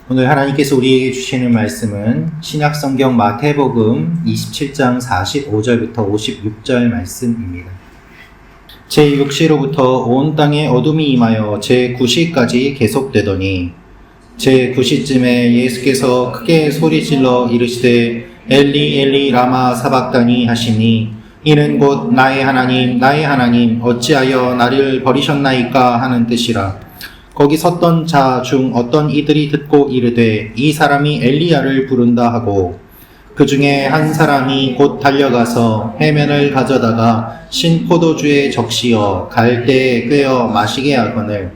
오늘 하나님께서 우리에게 주시는 말씀은 신약성경 마태복음 27장 45절부터 56절 말씀입니다. 제6시로부터 온 땅에 어둠이 임하여 제9시까지 계속되더니 제9시쯤에 예수께서 크게 소리질러 이르시되 엘리 엘리 라마 사박다니 하시니 이는 곧 나의 하나님 어찌하여 나를 버리셨나이까 하는 뜻이라. 거기 섰던 자 중 어떤 이들이 듣고 이르되 이 사람이 엘리야를 부른다 하고 그 중에 한 사람이 곧 달려가서 해면을 가져다가 신 포도주에 적시어 갈대에 꿰어 마시게 하거늘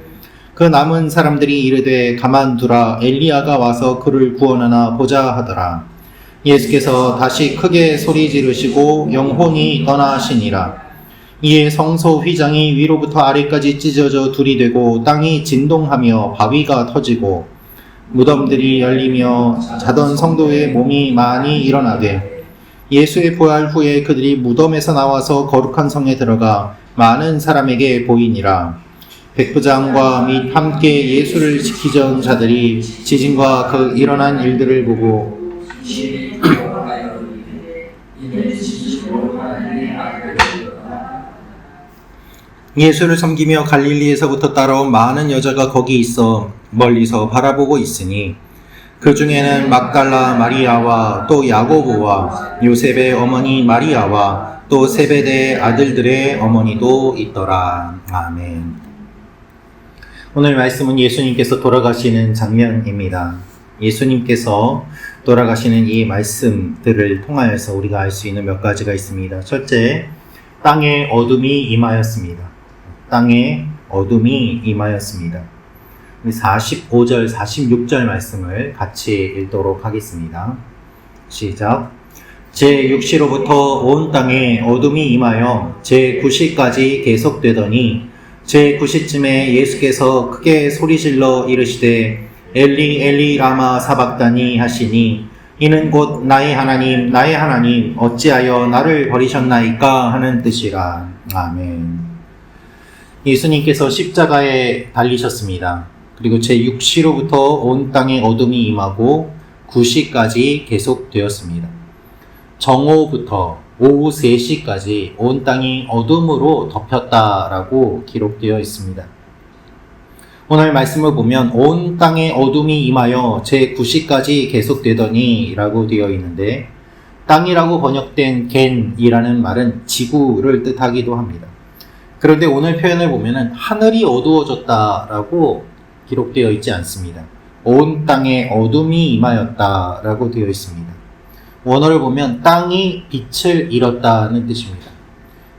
그 남은 사람들이 이르되 가만두라 엘리야가 와서 그를 구원하나 보자 하더라. 예수께서 다시 크게 소리 지르시고 영혼이 떠나시니라. 이에 성소 휘장이 위로부터 아래까지 찢어져 둘이 되고 땅이 진동하며 바위가 터지고 무덤들이 열리며 자던 성도의 몸이 많이 일어나되 예수의 부활 후에 그들이 무덤에서 나와서 거룩한 성에 들어가 많은 사람에게 보이니라. 백부장과 및 함께 예수를 지키던 자들이 지진과 그 일어난 일들을 보고 예수를 섬기며 갈릴리에서부터 따라온 많은 여자가 거기 있어 멀리서 바라보고 있으니 그 중에는 막달라 마리아와 또 야고보와 요셉의 어머니 마리아와 또 세베대의 아들들의 어머니도 있더라. 아멘. 오늘 말씀은 예수님께서 돌아가시는 장면입니다. 예수님께서 돌아가시는 이 말씀들을 통하여서 우리가 알 수 있는 몇 가지가 있습니다. 첫째, 땅에 어둠이 임하였습니다. 땅에 어둠이 임하였습니다. 45절, 46절 말씀을 같이 읽도록 하겠습니다. 시작. 제6시로부터 온 땅에 어둠이 임하여 제9시까지 계속되더니 제9시쯤에 예수께서 크게 소리질러 이르시되 엘리 엘리 라마 사박다니 하시니 이는 곧 나의 하나님 어찌하여 나를 버리셨나이까 하는 뜻이라. 아멘. 예수님께서 십자가에 달리셨습니다. 그리고 제6시로부터 온 땅에 어둠이 임하고 9시까지 계속되었습니다. 정오부터 오후 3시까지 온 땅이 어둠으로 덮였다라고 기록되어 있습니다. 오늘 말씀을 보면 온 땅에 어둠이 임하여 제9시까지 계속되더니 라고 되어 있는데 땅이라고 번역된 겐이라는 말은 지구를 뜻하기도 합니다. 그런데 오늘 표현을 보면 하늘이 어두워졌다라고 기록되어 있지 않습니다. 온 땅에 어둠이 임하였다라고 되어 있습니다. 원어를 보면 땅이 빛을 잃었다는 뜻입니다.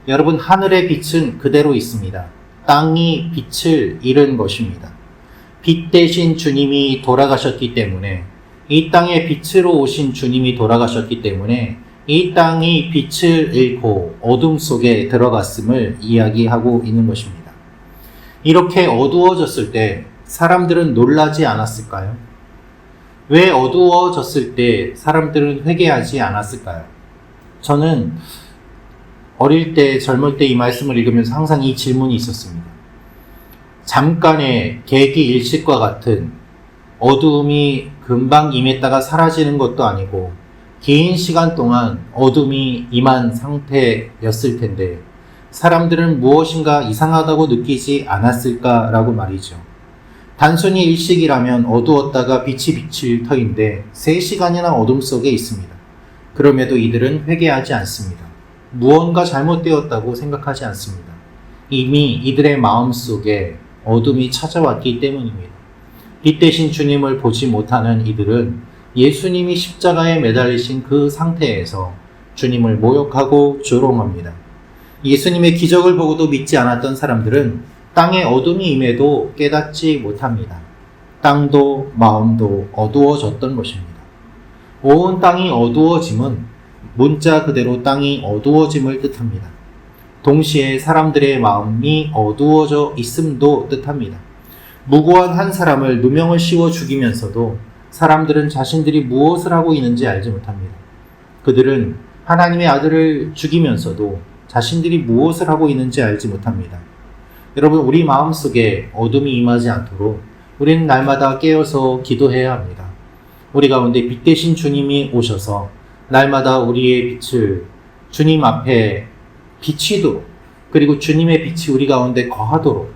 여러분, 하늘의 빛은 그대로 있습니다. 땅이 빛을 잃은 것입니다. 빛 대신 주님이 돌아가셨기 때문에 이 땅에 빛으로 오신 주님이 돌아가셨기 때문에 이 땅이 빛을 잃고 어둠 속에 들어갔음을 이야기하고 있는 것입니다. 이렇게 어두워졌을 때 사람들은 놀라지 않았을까요? 왜 어두워졌을 때 사람들은 회개하지 않았을까요? 저는 어릴 때, 젊을 때 이 말씀을 읽으면서 항상 이 질문이 있었습니다. 잠깐의 계기 일식과 같은 어두움이 금방 임했다가 사라지는 것도 아니고 긴 시간 동안 어둠이 임한 상태였을 텐데 사람들은 무엇인가 이상하다고 느끼지 않았을까라고 말이죠. 단순히 일식이라면 어두웠다가 빛이 비칠 터인데 3시간이나 어둠 속에 있습니다. 그럼에도 이들은 회개하지 않습니다. 무언가 잘못되었다고 생각하지 않습니다. 이미 이들의 마음속에 어둠이 찾아왔기 때문입니다. 빛 대신 주님을 보지 못하는 이들은 예수님이 십자가에 매달리신 그 상태에서 주님을 모욕하고 조롱합니다. 예수님의 기적을 보고도 믿지 않았던 사람들은 땅에 어둠이 임해도 깨닫지 못합니다. 땅도 마음도 어두워졌던 것입니다. 온 땅이 어두워짐은 문자 그대로 땅이 어두워짐을 뜻합니다. 동시에 사람들의 마음이 어두워져 있음도 뜻합니다. 무고한 한 사람을 누명을 씌워 죽이면서도 사람들은 자신들이 무엇을 하고 있는지 알지 못합니다. 그들은 하나님의 아들을 죽이면서도 자신들이 무엇을 하고 있는지 알지 못합니다. 여러분, 우리 마음속에 어둠이 임하지 않도록 우리는 날마다 깨어서 기도해야 합니다. 우리 가운데 빛 대신 주님이 오셔서 날마다 우리의 빛을 주님 앞에 비치도록, 그리고 주님의 빛이 우리 가운데 거하도록,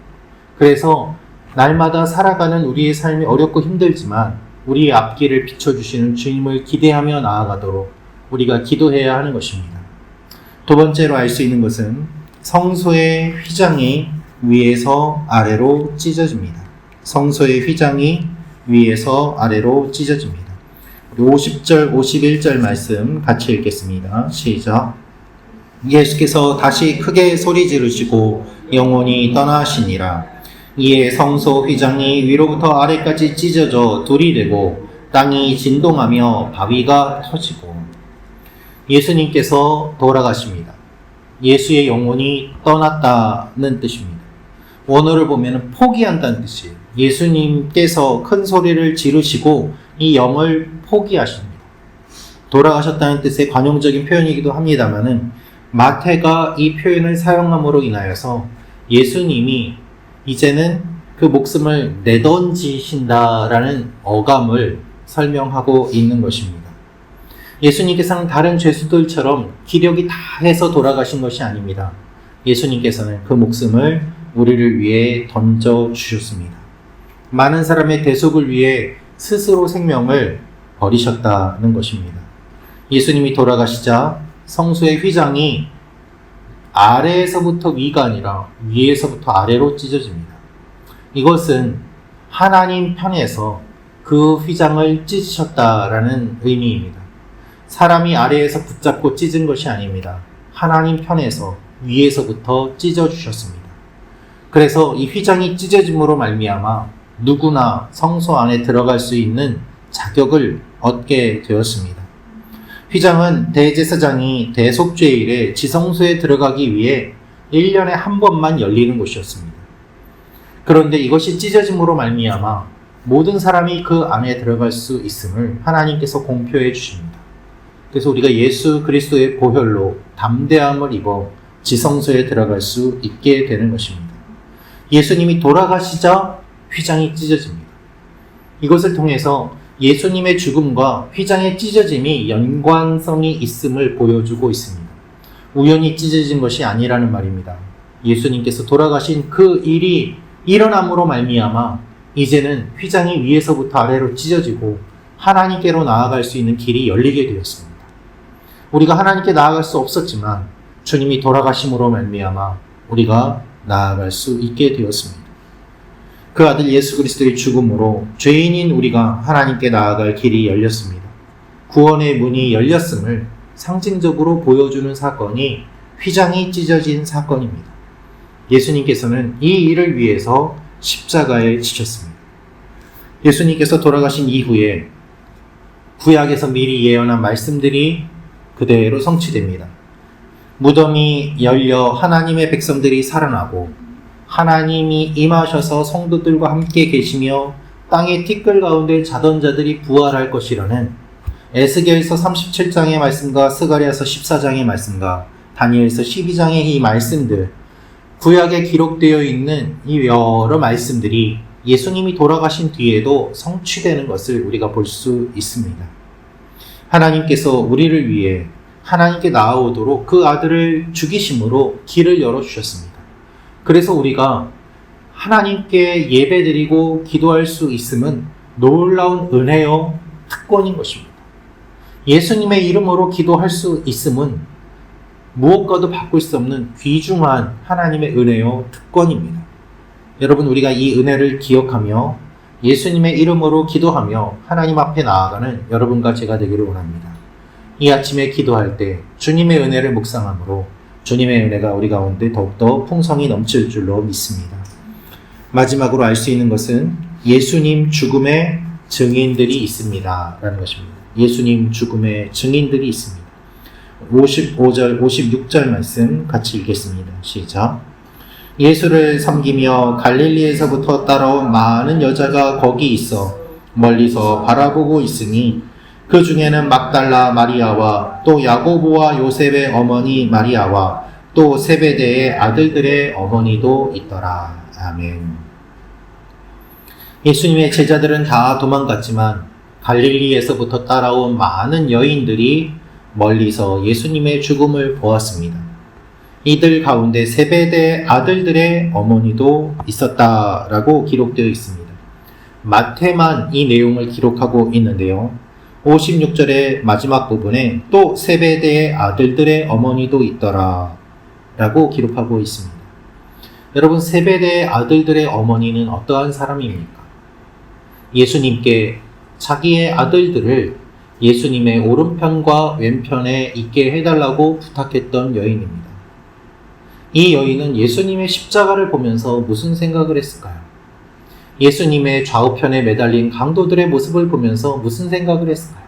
그래서 날마다 살아가는 우리의 삶이 어렵고 힘들지만 우리의 앞길을 비춰주시는 주님을 기대하며 나아가도록 우리가 기도해야 하는 것입니다. 두 번째로 알 수 있는 것은 성소의 휘장이 위에서 아래로 찢어집니다. 성소의 휘장이 위에서 아래로 찢어집니다. 50절, 51절 말씀 같이 읽겠습니다. 시작. 예수께서 다시 크게 소리 지르시고 영원히 떠나시니라. 이에 성소 휘장이 위로부터 아래까지 찢어져 둘이 되고 땅이 진동하며 바위가 터지고. 예수님께서 돌아가십니다. 예수의 영혼이 떠났다는 뜻입니다. 원어를 보면 포기한다는 뜻이에요. 예수님께서 큰 소리를 지르시고 이 영을 포기하십니다. 돌아가셨다는 뜻의 관용적인 표현이기도 합니다만은 마태가 이 표현을 사용함으로 인하여서 예수님이 이제는 그 목숨을 내던지신다라는 어감을 설명하고 있는 것입니다. 예수님께서는 다른 죄수들처럼 기력이 다해서 돌아가신 것이 아닙니다. 예수님께서는 그 목숨을 우리를 위해 던져주셨습니다. 많은 사람의 대속을 위해 스스로 생명을 버리셨다는 것입니다. 예수님이 돌아가시자 성소의 휘장이 아래에서부터 위가 아니라 위에서부터 아래로 찢어집니다. 이것은 하나님 편에서 그 휘장을 찢으셨다라는 의미입니다. 사람이 아래에서 붙잡고 찢은 것이 아닙니다. 하나님 편에서 위에서부터 찢어주셨습니다. 그래서 이 휘장이 찢어짐으로 말미암아 누구나 성소 안에 들어갈 수 있는 자격을 얻게 되었습니다. 휘장은 대제사장이 대속죄일에 지성소에 들어가기 위해 1년에 한 번만 열리는 곳이었습니다. 그런데 이것이 찢어짐으로 말미암아 모든 사람이 그 안에 들어갈 수 있음을 하나님께서 공표해 주십니다. 그래서 우리가 예수 그리스도의 보혈로 담대함을 입어 지성소에 들어갈 수 있게 되는 것입니다. 예수님이 돌아가시자 휘장이 찢어집니다. 이것을 통해서 예수님의 죽음과 휘장의 찢어짐이 연관성이 있음을 보여주고 있습니다. 우연히 찢어진 것이 아니라는 말입니다. 예수님께서 돌아가신 그 일이 일어남으로 말미암아 이제는 휘장이 위에서부터 아래로 찢어지고 하나님께로 나아갈 수 있는 길이 열리게 되었습니다. 우리가 하나님께 나아갈 수 없었지만 주님이 돌아가심으로 말미암아 우리가 나아갈 수 있게 되었습니다. 그 아들 예수 그리스도의 죽음으로 죄인인 우리가 하나님께 나아갈 길이 열렸습니다. 구원의 문이 열렸음을 상징적으로 보여주는 사건이 휘장이 찢어진 사건입니다. 예수님께서는 이 일을 위해서 십자가에 지셨습니다. 예수님께서 돌아가신 이후에 구약에서 미리 예언한 말씀들이 그대로 성취됩니다. 무덤이 열려 하나님의 백성들이 살아나고 하나님이 임하셔서 성도들과 함께 계시며 땅의 티끌 가운데 자던 자들이 부활할 것이라는 에스겔서 37장의 말씀과 스가랴서 14장의 말씀과 다니엘서 12장의 이 말씀들, 구약에 기록되어 있는 이 여러 말씀들이 예수님이 돌아가신 뒤에도 성취되는 것을 우리가 볼 수 있습니다. 하나님께서 우리를 위해 하나님께 나아오도록 그 아들을 죽이심으로 길을 열어주셨습니다. 그래서 우리가 하나님께 예배드리고 기도할 수 있음은 놀라운 은혜요 특권인 것입니다. 예수님의 이름으로 기도할 수 있음은 무엇과도 바꿀 수 없는 귀중한 하나님의 은혜요 특권입니다. 여러분, 우리가 이 은혜를 기억하며 예수님의 이름으로 기도하며 하나님 앞에 나아가는 여러분과 제가 되기를 원합니다. 이 아침에 기도할 때 주님의 은혜를 묵상함으로 주님의 은혜가 우리 가운데 더욱더 풍성히 넘칠 줄로 믿습니다. 마지막으로 알 수 있는 것은 예수님 죽음의 증인들이 있습니다 라는 것입니다. 예수님 죽음의 증인들이 있습니다. 55절, 56절 말씀 같이 읽겠습니다. 시작. 예수를 섬기며 갈릴리에서부터 따라온 많은 여자가 거기 있어 멀리서 바라보고 있으니 그 중에는 막달라 마리아와 또 야고보와 요셉의 어머니 마리아와 또 세베대의 아들들의 어머니도 있더라. 아멘. 예수님의 제자들은 다 도망갔지만 갈릴리에서부터 따라온 많은 여인들이 멀리서 예수님의 죽음을 보았습니다. 이들 가운데 세베대 아들들의 어머니도 있었다라고 기록되어 있습니다. 마태만 이 내용을 기록하고 있는데요. 56절의 마지막 부분에 또 세베대의 아들들의 어머니도 있더라 라고 기록하고 있습니다. 여러분, 세베대의 아들들의 어머니는 어떠한 사람입니까? 예수님께 자기의 아들들을 예수님의 오른편과 왼편에 있게 해달라고 부탁했던 여인입니다. 이 여인은 예수님의 십자가를 보면서 무슨 생각을 했을까요? 예수님의 좌우편에 매달린 강도들의 모습을 보면서 무슨 생각을 했을까요?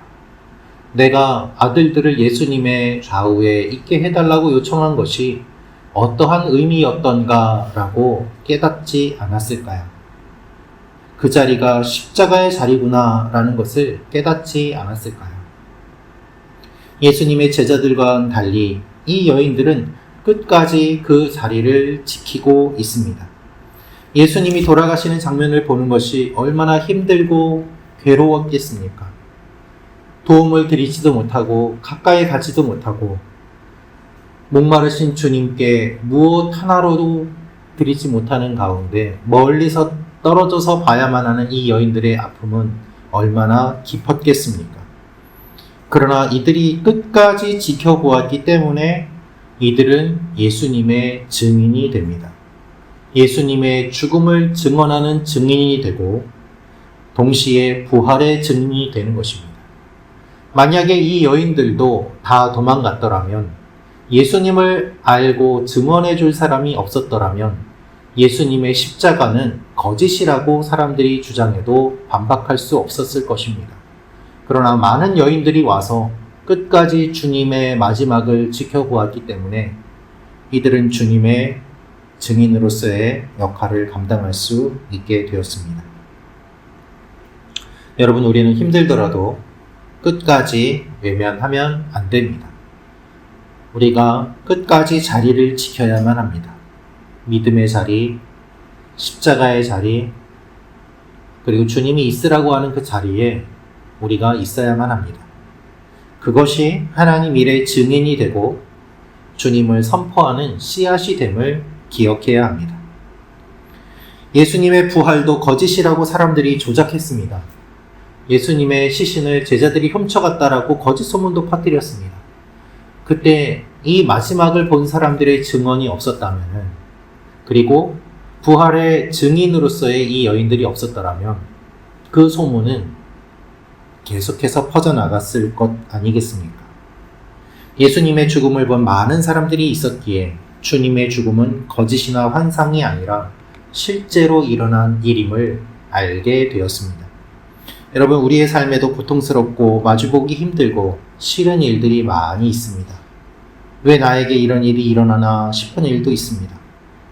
내가 아들들을 예수님의 좌우에 있게 해달라고 요청한 것이 어떠한 의미였던가라고 깨닫지 않았을까요? 그 자리가 십자가의 자리구나 라는 것을 깨닫지 않았을까요? 예수님의 제자들과는 달리 이 여인들은 끝까지 그 자리를 지키고 있습니다. 예수님이 돌아가시는 장면을 보는 것이 얼마나 힘들고 괴로웠겠습니까? 도움을 드리지도 못하고 가까이 가지도 못하고 목마르신 주님께 무엇 하나로도 드리지 못하는 가운데 멀리서 떨어져서 봐야만 하는 이 여인들의 아픔은 얼마나 깊었겠습니까? 그러나 이들이 끝까지 지켜보았기 때문에 이들은 예수님의 증인이 됩니다. 예수님의 죽음을 증언하는 증인이 되고 동시에 부활의 증인이 되는 것입니다. 만약에 이 여인들도 다 도망갔더라면, 예수님을 알고 증언해 줄 사람이 없었더라면 예수님의 십자가는 거짓이라고 사람들이 주장해도 반박할 수 없었을 것입니다. 그러나 많은 여인들이 와서 끝까지 주님의 마지막을 지켜보았기 때문에 이들은 주님의 증인으로서의 역할을 감당할 수 있게 되었습니다. 여러분, 우리는 힘들더라도 끝까지 외면하면 안 됩니다. 우리가 끝까지 자리를 지켜야만 합니다. 믿음의 자리, 십자가의 자리, 그리고 주님이 있으라고 하는 그 자리에 우리가 있어야만 합니다. 그것이 하나님 일의 증인이 되고 주님을 선포하는 씨앗이 됨을 기억해야 합니다. 예수님의 부활도 거짓이라고 사람들이 조작했습니다. 예수님의 시신을 제자들이 훔쳐갔다라고 거짓 소문도 퍼뜨렸습니다. 그때 이 마지막을 본 사람들의 증언이 없었다면, 그리고 부활의 증인으로서의 이 여인들이 없었더라면 그 소문은 계속해서 퍼져나갔을 것 아니겠습니까? 예수님의 죽음을 본 많은 사람들이 있었기에 주님의 죽음은 거짓이나 환상이 아니라 실제로 일어난 일임을 알게 되었습니다. 여러분, 우리의 삶에도 고통스럽고 마주보기 힘들고 싫은 일들이 많이 있습니다. 왜 나에게 이런 일이 일어나나 싶은 일도 있습니다.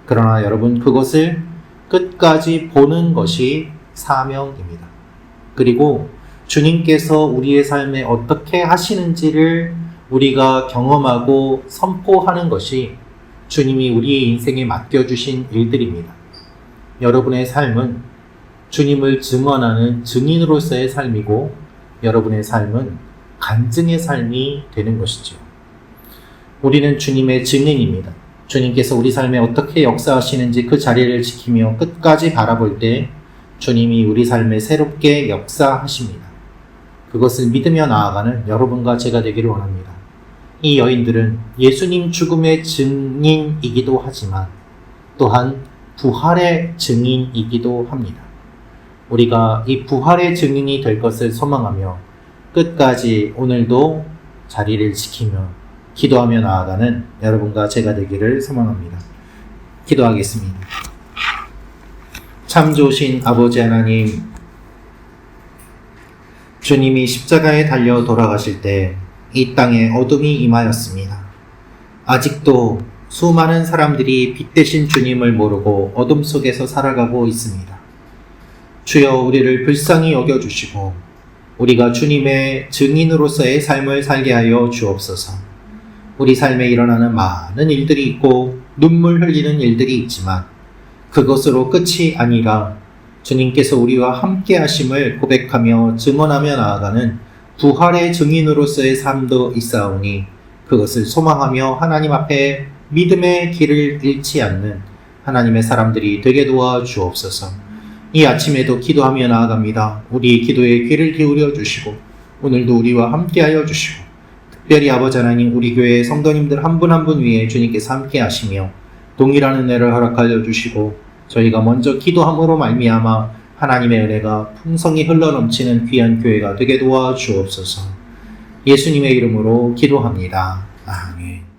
그러나 여러분, 그것을 끝까지 보는 것이 사명입니다. 그리고 주님께서 우리의 삶에 어떻게 하시는지를 우리가 경험하고 선포하는 것이 주님이 우리의 인생에 맡겨주신 일들입니다. 여러분의 삶은 주님을 증언하는 증인으로서의 삶이고 여러분의 삶은 간증의 삶이 되는 것이죠. 우리는 주님의 증인입니다. 주님께서 우리 삶에 어떻게 역사하시는지 그 자리를 지키며 끝까지 바라볼 때 주님이 우리 삶에 새롭게 역사하십니다. 그것을 믿으며 나아가는 여러분과 제가 되기를 원합니다. 이 여인들은 예수님 죽음의 증인이기도 하지만 또한 부활의 증인이기도 합니다. 우리가 이 부활의 증인이 될 것을 소망하며 끝까지 오늘도 자리를 지키며 기도하며 나아가는 여러분과 제가 되기를 소망합니다. 기도하겠습니다. 참 좋으신 아버지 하나님, 주님이 십자가에 달려 돌아가실 때 이 땅에 어둠이 임하였습니다. 아직도 수많은 사람들이 빛 대신 주님을 모르고 어둠 속에서 살아가고 있습니다. 주여, 우리를 불쌍히 여겨주시고 우리가 주님의 증인으로서의 삶을 살게 하여 주옵소서. 우리 삶에 일어나는 많은 일들이 있고 눈물 흘리는 일들이 있지만 그것으로 끝이 아니라 주님께서 우리와 함께 하심을 고백하며 증언하며 나아가는 부활의 증인으로서의 삶도 있사오니 그것을 소망하며 하나님 앞에 믿음의 길을 잃지 않는 하나님의 사람들이 되게 도와 주옵소서. 이 아침에도 기도하며 나아갑니다. 우리 기도에 귀를 기울여 주시고 오늘도 우리와 함께하여 주시고 특별히 아버지 하나님 우리 교회 성도님들 한 분 한 분 위에 주님께서 함께 하시며 동일한 은혜를 허락하여 주시고 저희가 먼저 기도함으로 말미암아 하나님의 은혜가 풍성히 흘러넘치는 귀한 교회가 되게 도와 주옵소서. 예수님의 이름으로 기도합니다. 아멘.